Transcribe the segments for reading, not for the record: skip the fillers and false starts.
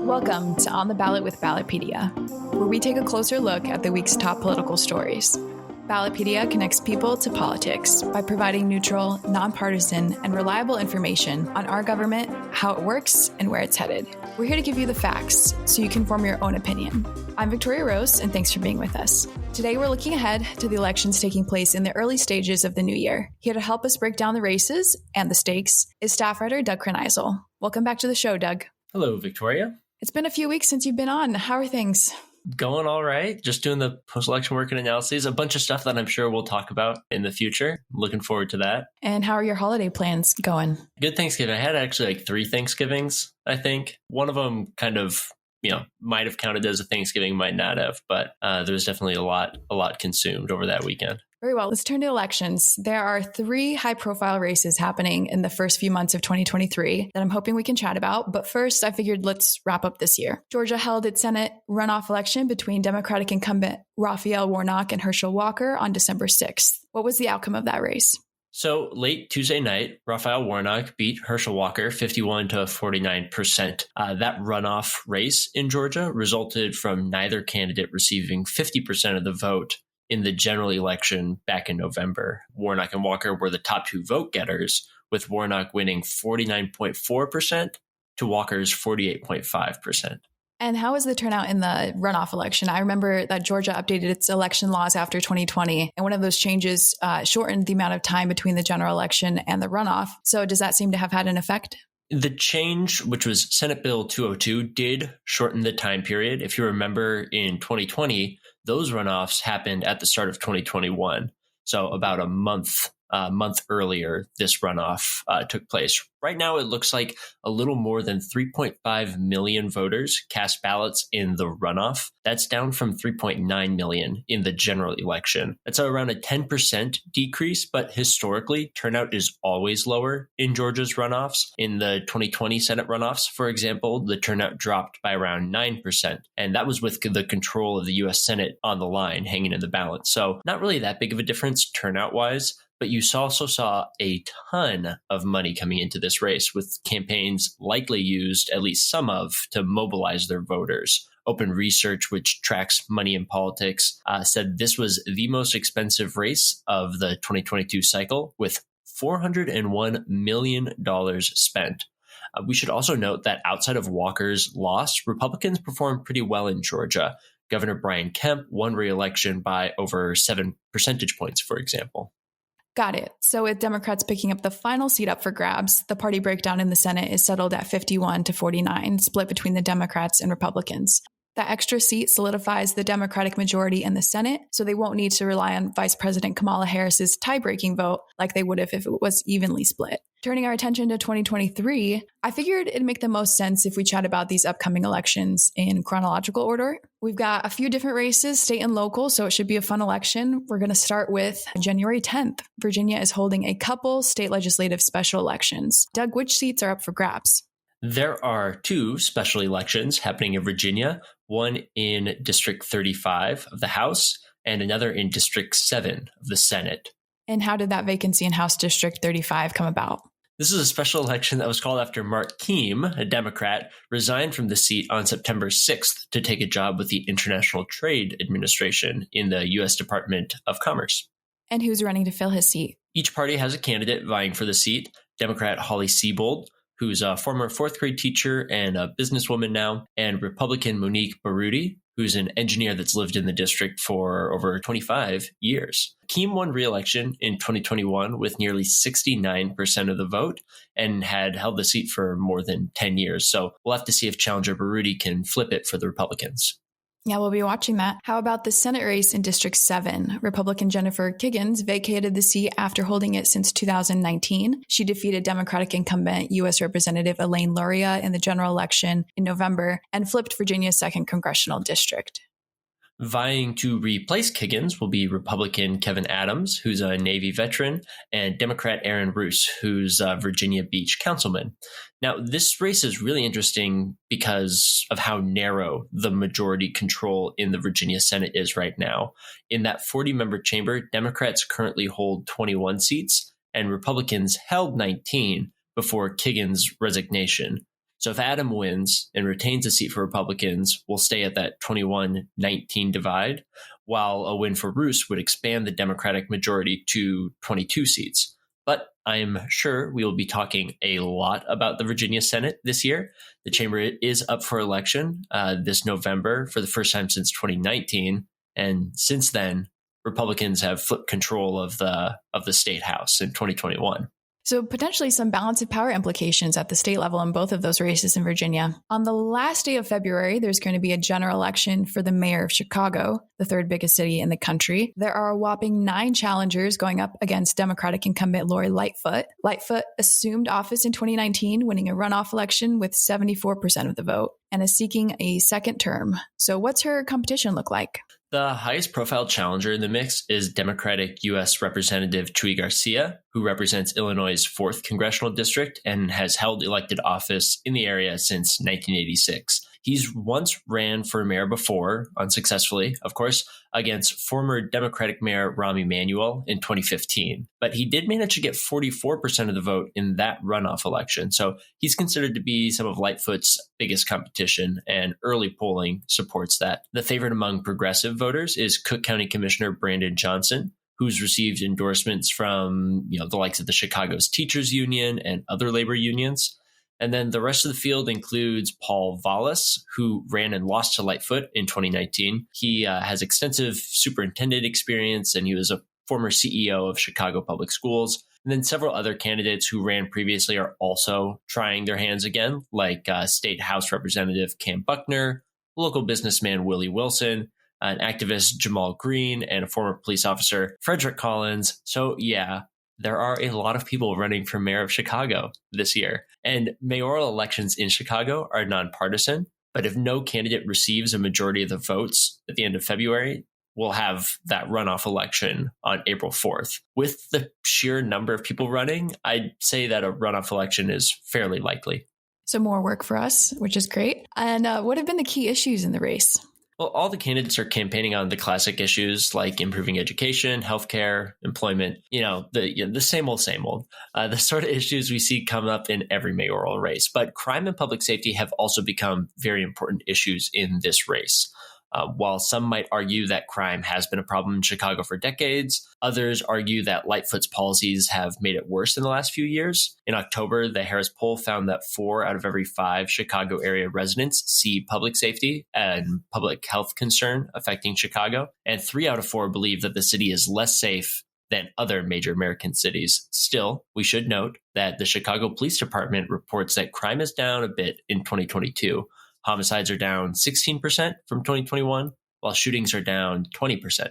Welcome to On the Ballot with Ballotpedia, where we take a closer look at the week's top political stories. Ballotpedia connects people to politics by providing neutral, nonpartisan, and reliable information on our government, how it works, and where it's headed. We're here to give you the facts so you can form your own opinion. I'm Victoria Rose, and thanks for being with us. Today, we're looking ahead to the elections taking place in the early stages of the new year. Here to help us break down the races and the stakes is staff writer Doug Kreneisel. Welcome back to the show, Doug. Hello, Victoria. It's been a few weeks since you've been on. How are things? Going all right. Just doing the post-election work and analyses. A bunch of stuff that I'm sure we'll talk about in the future. Looking forward to that. And how are your holiday plans going? Good Thanksgiving. I had actually 3 Thanksgivings, I think. One of them kind of, might have counted as a Thanksgiving, might not have. But there was definitely a lot consumed over that weekend. Very well. Let's turn to elections. There are 3 high-profile races happening in the first few months of 2023 that I'm hoping we can chat about. But first, I figured let's wrap up this year. Georgia held its Senate runoff election between Democratic incumbent Raphael Warnock and Herschel Walker on December 6th. What was the outcome of that race? So late Tuesday night, Raphael Warnock beat Herschel Walker 51 to 49%. That runoff race in Georgia resulted from neither candidate receiving 50% of the vote in the general election back in November. Warnock and Walker were the top 2 vote getters, with Warnock winning 49.4% to Walker's 48.5%. And how was the turnout in the runoff election? I remember that Georgia updated its election laws after 2020, and one of those changes shortened the amount of time between the general election and the runoff. So does that seem to have had an effect? The change, which was Senate Bill 202, did shorten the time period. If you remember, in 2020, those runoffs happened at the start of 2021. So about a month earlier, this runoff took place. Right now, it looks like a little more than 3.5 million voters cast ballots in the runoff. That's down from 3.9 million in the general election. That's around a 10% decrease, but historically, turnout is always lower in Georgia's runoffs. In the 2020 Senate runoffs, for example, the turnout dropped by around 9%. And that was with the control of the U.S. Senate on the line, hanging in the balance. So not really that big of a difference turnout-wise. But you also saw a ton of money coming into this race, with campaigns likely used, at least some of, to mobilize their voters. Open Research, which tracks money in politics, said this was the most expensive race of the 2022 cycle, with $401 million spent. We should also note that outside of Walker's loss, Republicans performed pretty well in Georgia. Governor Brian Kemp won re-election by over 7 percentage points, for example. Got it. So with Democrats picking up the final seat up for grabs, the party breakdown in the Senate is settled at 51 to 49, split between the Democrats and Republicans. That extra seat solidifies the Democratic majority in the Senate, so they won't need to rely on Vice President Kamala Harris's tie-breaking vote like they would if it was evenly split. Turning our attention to 2023, I figured it'd make the most sense if we chat about these upcoming elections in chronological order. We've got a few different races, state and local, so it should be a fun election. We're going to start with January 10th. Virginia is holding a couple state legislative special elections. Doug, which seats are up for grabs? There are 2 special elections happening in Virginia, one in District 35 of the House and another in District 7 of the Senate. And how did that vacancy in House District 35 come about? This is a special election that was called after Mark Keim, a Democrat, resigned from the seat on September 6th to take a job with the International Trade Administration in the U.S. Department of Commerce. And who's running to fill his seat? Each party has a candidate vying for the seat. Democrat Holly Seibold, who's a former 4th grade teacher and a businesswoman now, and Republican Monique Baroudi, who's an engineer that's lived in the district for over 25 years. Keim won re-election in 2021 with nearly 69% of the vote and had held the seat for more than 10 years. So we'll have to see if challenger Baroudi can flip it for the Republicans. Yeah, we'll be watching that. How about the Senate race in District 7? Republican Jennifer Kiggins vacated the seat after holding it since 2019. She defeated Democratic incumbent U.S. Representative Elaine Luria in the general election in November and flipped Virginia's 2nd congressional district. Vying to replace Kiggins will be Republican Kevin Adams, who's a Navy veteran, and Democrat Aaron Roos, who's a Virginia Beach councilman. Now, this race is really interesting because of how narrow the majority control in the Virginia Senate is right now. In that 40-member chamber, Democrats currently hold 21 seats, and Republicans held 19 before Kiggins' resignation. So if Adam wins and retains a seat for Republicans, we'll stay at that 21-19 divide, while a win for Roos would expand the Democratic majority to 22 seats. But I'm sure we will be talking a lot about the Virginia Senate this year. The chamber is up for election this November for the first time since 2019. And since then, Republicans have flipped control of the state house in 2021. So potentially some balance of power implications at the state level in both of those races in Virginia. On the last day of February, there's going to be a general election for the mayor of Chicago, the third biggest city in the country. There are a whopping 9 challengers going up against Democratic incumbent Lori Lightfoot. Lightfoot assumed office in 2019, winning a runoff election with 74% of the vote, and is seeking a second term. So what's her competition look like? The highest profile challenger in the mix is Democratic U.S. Representative Chuy Garcia, who represents Illinois' 4th congressional district and has held elected office in the area since 1986. He's once ran for mayor before, unsuccessfully, of course, against former Democratic Mayor Rahm Emanuel in 2015. But he did manage to get 44% of the vote in that runoff election. So he's considered to be some of Lightfoot's biggest competition, and early polling supports that. The favorite among progressive voters is Cook County Commissioner Brandon Johnson, who's received endorsements from the likes of the Chicago's Teachers Union and other labor unions. And then the rest of the field includes Paul Vallis, who ran and lost to Lightfoot in 2019. He has extensive superintendent experience, and he was a former CEO of Chicago Public Schools. And then several other candidates who ran previously are also trying their hands again, like State House Representative Cam Buckner, local businessman Willie Wilson, an activist Jamal Green, and a former police officer Frederick Collins. So yeah, there are a lot of people running for mayor of Chicago this year. And mayoral elections in Chicago are nonpartisan, but if no candidate receives a majority of the votes at the end of February, we'll have that runoff election on April 4th. With the sheer number of people running, I'd say that a runoff election is fairly likely. So more work for us, which is great. And what have been the key issues in the race? Well, all the candidates are campaigning on the classic issues like improving education, healthcare, employment, the same old, the sort of issues we see come up in every mayoral race. But crime and public safety have also become very important issues in this race. While some might argue that crime has been a problem in Chicago for decades, others argue that Lightfoot's policies have made it worse in the last few years. In October, the Harris poll found that 4 out of every 5 Chicago area residents see public safety and public health concern affecting Chicago, and 3 out of 4 believe that the city is less safe than other major American cities. Still, we should note that the Chicago Police Department reports that crime is down a bit in 2022. Homicides are down 16% from 2021, while shootings are down 20%.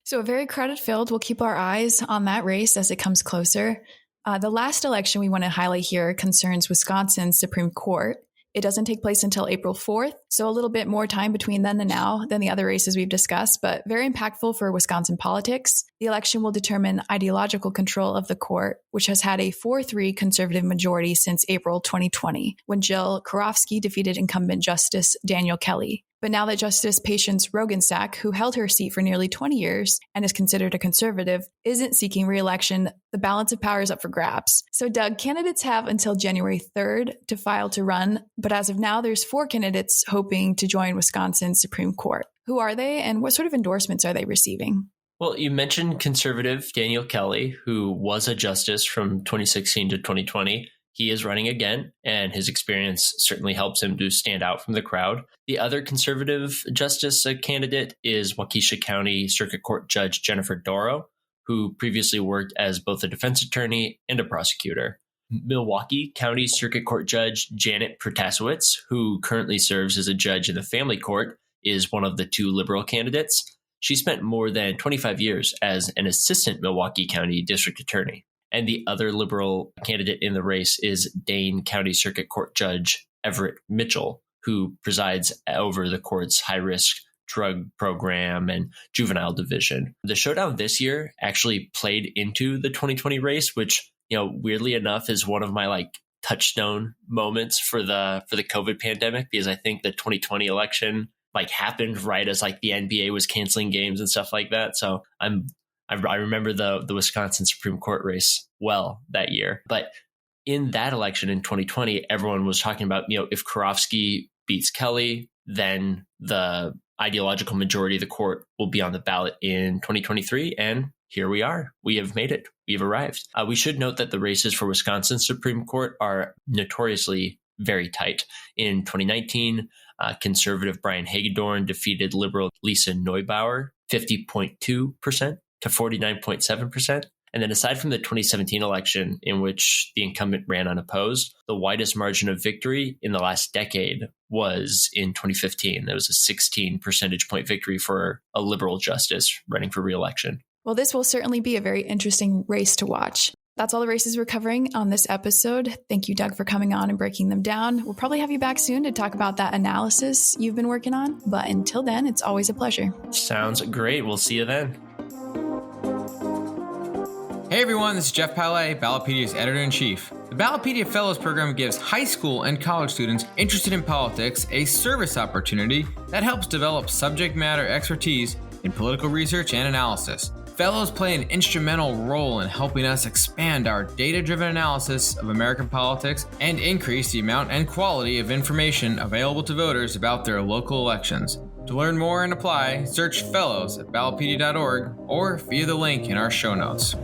So a very crowded field. We'll keep our eyes on that race as it comes closer. The last election we want to highlight here concerns Wisconsin's Supreme Court. It doesn't take place until April 4th, so a little bit more time between then and now than the other races we've discussed, but very impactful for Wisconsin politics. The election will determine ideological control of the court, which has had a 4-3 conservative majority since April 2020, when Jill Karofsky defeated incumbent Justice Daniel Kelly. But now that Justice Patience Rogensack, who held her seat for nearly 20 years and is considered a conservative, isn't seeking re-election, the balance of power is up for grabs. So, Doug, candidates have until January 3rd to file to run, but as of now, there's 4 candidates hoping to join Wisconsin's Supreme Court. Who are they, and what sort of endorsements are they receiving? Well, you mentioned conservative Daniel Kelly, who was a justice from 2016 to 2020. He is running again, and his experience certainly helps him to stand out from the crowd. The other conservative justice candidate is Waukesha County Circuit Court Judge Jennifer Doro, who previously worked as both a defense attorney and a prosecutor. Milwaukee County Circuit Court Judge Janet Protasewicz, who currently serves as a judge in the family court, is one of the 2 liberal candidates. She spent more than 25 years as an assistant Milwaukee County district attorney. And the other liberal candidate in the race is Dane County Circuit Court Judge Everett Mitchell, who presides over the court's high-risk drug program and juvenile division. The showdown this year actually played into the 2020 race, which, weirdly enough, is one of my touchstone moments for the COVID pandemic, because I think the 2020 election happened right as the NBA was canceling games and stuff like that. So I remember the Wisconsin Supreme Court race well that year. But in that election in 2020, everyone was talking about, if Karofsky beats Kelly, then the ideological majority of the court will be on the ballot in 2023. And here we are. We have made it. We have arrived. We should note that the races for Wisconsin's Supreme Court are notoriously very tight. In 2019, conservative Brian Hagedorn defeated liberal Lisa Neubauer 50.2% to 49.7%. And then aside from the 2017 election, in which the incumbent ran unopposed, the widest margin of victory in the last decade was in 2015. There was a 16 percentage point victory for a liberal justice running for re-election. Well, this will certainly be a very interesting race to watch. That's all the races we're covering on this episode. Thank you, Doug, for coming on and breaking them down. We'll probably have you back soon to talk about that analysis you've been working on. But until then, it's always a pleasure. Sounds great. We'll see you then. Hey everyone, this is Jeff Palais, Ballotpedia's editor-in-chief. The Ballotpedia Fellows Program gives high school and college students interested in politics a service opportunity that helps develop subject matter expertise in political research and analysis. Fellows play an instrumental role in helping us expand our data-driven analysis of American politics and increase the amount and quality of information available to voters about their local elections. To learn more and apply, search Fellows at ballotpedia.org or via the link in our show notes.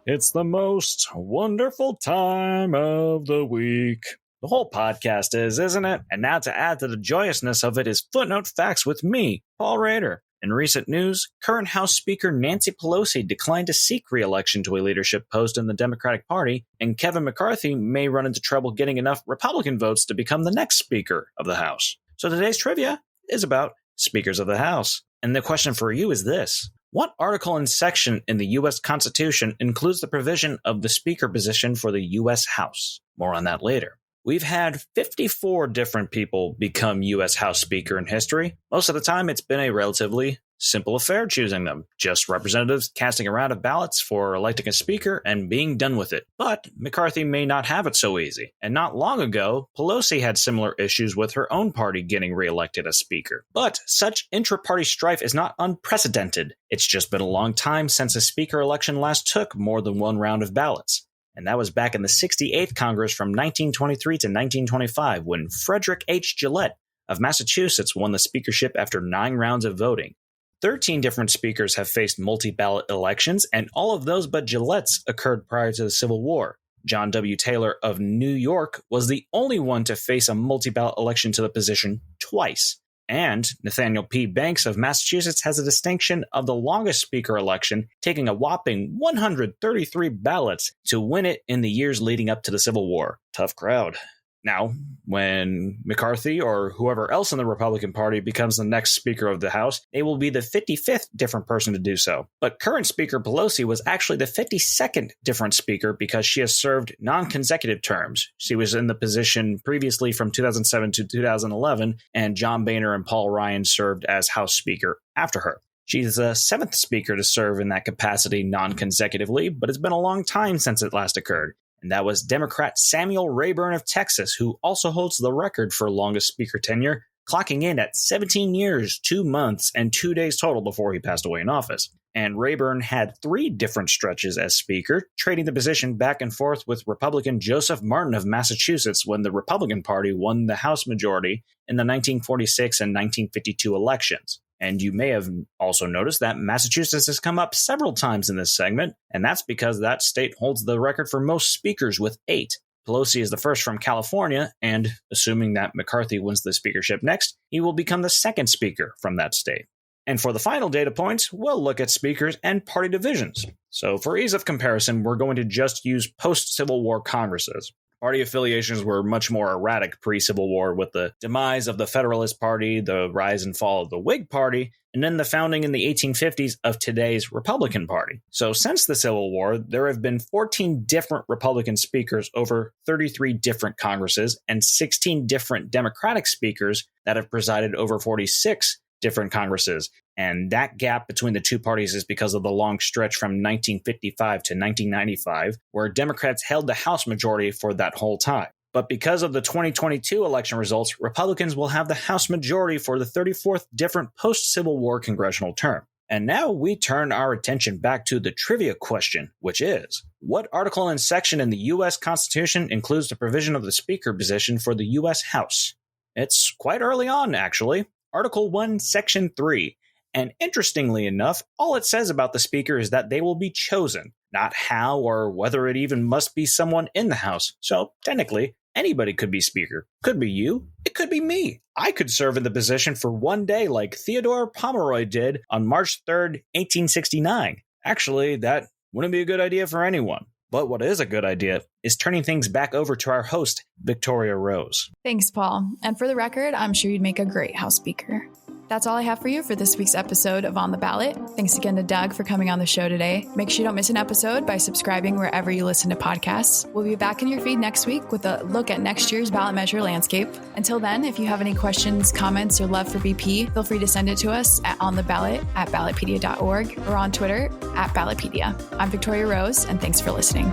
It's the most wonderful time of the week. The whole podcast is, isn't it? And now to add to the joyousness of it is Footnote Facts with me, Paul Rader. In recent news, current House Speaker Nancy Pelosi declined to seek re-election to a leadership post in the Democratic Party, and Kevin McCarthy may run into trouble getting enough Republican votes to become the next Speaker of the House. So today's trivia is about Speakers of the House. And the question for you is this. What article and section in the U.S. Constitution includes the provision of the Speaker position for the U.S. House? More on that later. We've had 54 different people become U.S. House Speaker in history. Most of the time, it's been a relatively simple affair choosing them. Just representatives casting a round of ballots for electing a speaker and being done with it. But McCarthy may not have it so easy. And not long ago, Pelosi had similar issues with her own party getting reelected as speaker. But such intra-party strife is not unprecedented. It's just been a long time since a speaker election last took more than one round of ballots. And that was back in the 68th Congress from 1923 to 1925 when Frederick H. Gillette of Massachusetts won the speakership after 9 rounds of voting. 13 different speakers have faced multi-ballot elections, and all of those but Gillette's occurred prior to the Civil War. John W. Taylor of New York was the only one to face a multi-ballot election to the position twice. And Nathaniel P. Banks of Massachusetts has a distinction of the longest speaker election, taking a whopping 133 ballots to win it in the years leading up to the Civil War. Tough crowd. Now, when McCarthy or whoever else in the Republican Party becomes the next Speaker of the House, they will be the 55th different person to do so. But current Speaker Pelosi was actually the 52nd different Speaker because she has served non-consecutive terms. She was in the position previously from 2007 to 2011, and John Boehner and Paul Ryan served as House Speaker after her. She's the 7th Speaker to serve in that capacity non-consecutively, but it's been a long time since it last occurred. And that was Democrat Samuel Rayburn of Texas, who also holds the record for longest speaker tenure, clocking in at 17 years, 2 months, and 2 days total before he passed away in office. And Rayburn had 3 different stretches as speaker, trading the position back and forth with Republican Joseph Martin of Massachusetts when the Republican Party won the House majority in the 1946 and 1952 elections. And you may have also noticed that Massachusetts has come up several times in this segment, and that's because that state holds the record for most speakers with 8. Pelosi is the first from California, and assuming that McCarthy wins the speakership next, he will become the 2nd speaker from that state. And for the final data points, we'll look at speakers and party divisions. So for ease of comparison, we're going to just use post-Civil War Congresses. Party affiliations were much more erratic pre-Civil War with the demise of the Federalist Party, the rise and fall of the Whig Party, and then the founding in the 1850s of today's Republican Party. So since the Civil War, there have been 14 different Republican speakers over 33 different Congresses and 16 different Democratic speakers that have presided over 46 different Congresses. And that gap between the two parties is because of the long stretch from 1955 to 1995, where Democrats held the House majority for that whole time. But because of the 2022 election results, Republicans will have the House majority for the 34th different post-Civil War congressional term. And now we turn our attention back to the trivia question, which is, what article and section in the U.S. Constitution includes the provision of the Speaker position for the U.S. House? It's quite early on, actually. Article 1, Section 3. And interestingly enough, all it says about the Speaker is that they will be chosen, not how or whether it even must be someone in the House. So technically, anybody could be Speaker. Could be you. It could be me. I could serve in the position for one day like Theodore Pomeroy did on March 3rd, 1869. Actually, that wouldn't be a good idea for anyone. But what is a good idea is turning things back over to our host, Victoria Rose. Thanks, Paul. And for the record, I'm sure you'd make a great House Speaker. That's all I have for you for this week's episode of On the Ballot. Thanks again to Doug for coming on the show today. Make sure you don't miss an episode by subscribing wherever you listen to podcasts. We'll be back in your feed next week with a look at next year's ballot measure landscape. Until then, if you have any questions, comments, or love for BP, feel free to send it to us at ontheballot@ballotpedia.org or on Twitter @Ballotpedia. I'm Victoria Rose, and thanks for listening.